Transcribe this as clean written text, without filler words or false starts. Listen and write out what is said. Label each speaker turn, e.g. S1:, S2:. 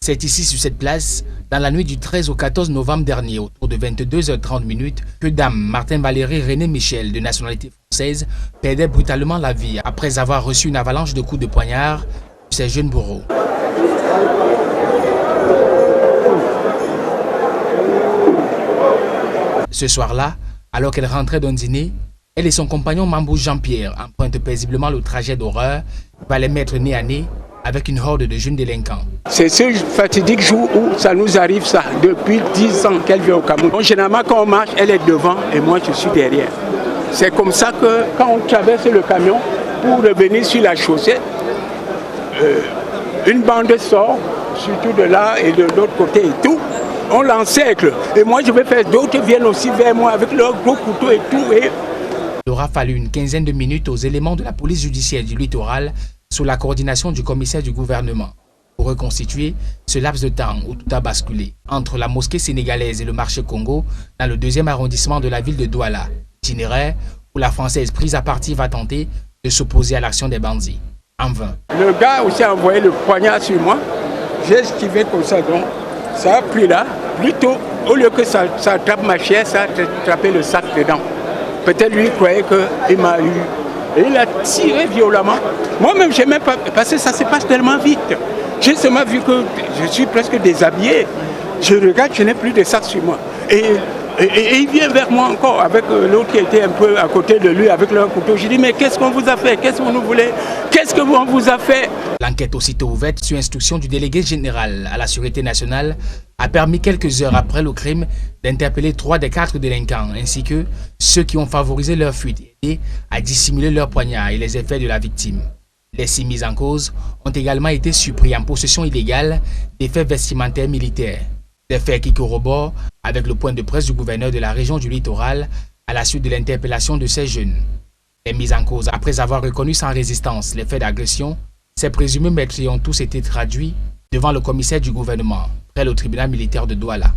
S1: C'est ici, sur cette place, dans la nuit du 13 au 14 novembre dernier, autour de 22h30 que Dame Martin Valérie René Michel, de nationalité française, perdait brutalement la vie après avoir reçu une avalanche de coups de poignard de ses jeunes bourreaux. Ce soir-là, alors qu'elle rentrait d'un dîner, elle et son compagnon Mambou Jean-Pierre empruntent paisiblement le trajet d'horreur qui va les mettre nez à nez avec une horde de jeunes délinquants.
S2: C'est ce fatidique jour où ça nous arrive ça, depuis 10 ans qu'elle vient au Cameroun. Donc, généralement quand on marche, elle est devant et moi je suis derrière. C'est comme ça que quand on traverse le camion pour revenir sur la chaussée, une bande sort, surtout de là et de l'autre côté et tout. On l'encercle et moi je vais faire, d'autres viennent aussi vers moi avec leurs gros couteaux et tout.
S1: Il aura fallu une quinzaine de minutes aux éléments de la police judiciaire du littoral sous la coordination du commissaire du gouvernement pour reconstituer ce laps de temps où tout a basculé entre la mosquée sénégalaise et le marché Congo dans le 2e arrondissement de la ville de Douala, itinéraire où la Française prise à partie va tenter de s'opposer à l'action des bandits. En vain.
S2: Le gars aussi a envoyé le poignard sur moi, j'ai esquivé comme ça, donc ça a pris là, plutôt au lieu que ça attrape ma chair, ça a attrapé le sac dedans. Peut-être lui croyait qu'il m'a eu. Et il a tiré violemment. Moi-même, je n'ai même pas... Parce que ça se passe tellement vite. J'ai seulement vu que je suis presque déshabillé. Je regarde, je n'ai plus de sac sur moi. Et il vient vers moi encore avec l'autre qui était un peu à côté de lui avec leur couteau. Je dis, mais qu'est-ce qu'on vous a fait? Qu'est-ce que vous nous voulez? Qu'est-ce que on vous a fait?
S1: L'enquête aussitôt ouverte sur instruction du délégué général à la Sûreté nationale a permis quelques heures après le crime d'interpeller 3 des 4 délinquants ainsi que ceux qui ont favorisé leur fuite et à dissimuler leurs poignards et les effets de la victime. Les 6 mises en cause ont également été surpris en possession illégale d'effets vestimentaires militaires. Des faits qui corroborent avec le point de presse du gouverneur de la région du littoral à la suite de l'interpellation de ces jeunes. Les mises en cause, après avoir reconnu sans résistance les faits d'agression, ces présumés meurtriers ont tous été traduits devant le commissaire du gouvernement, près le tribunal militaire de Douala.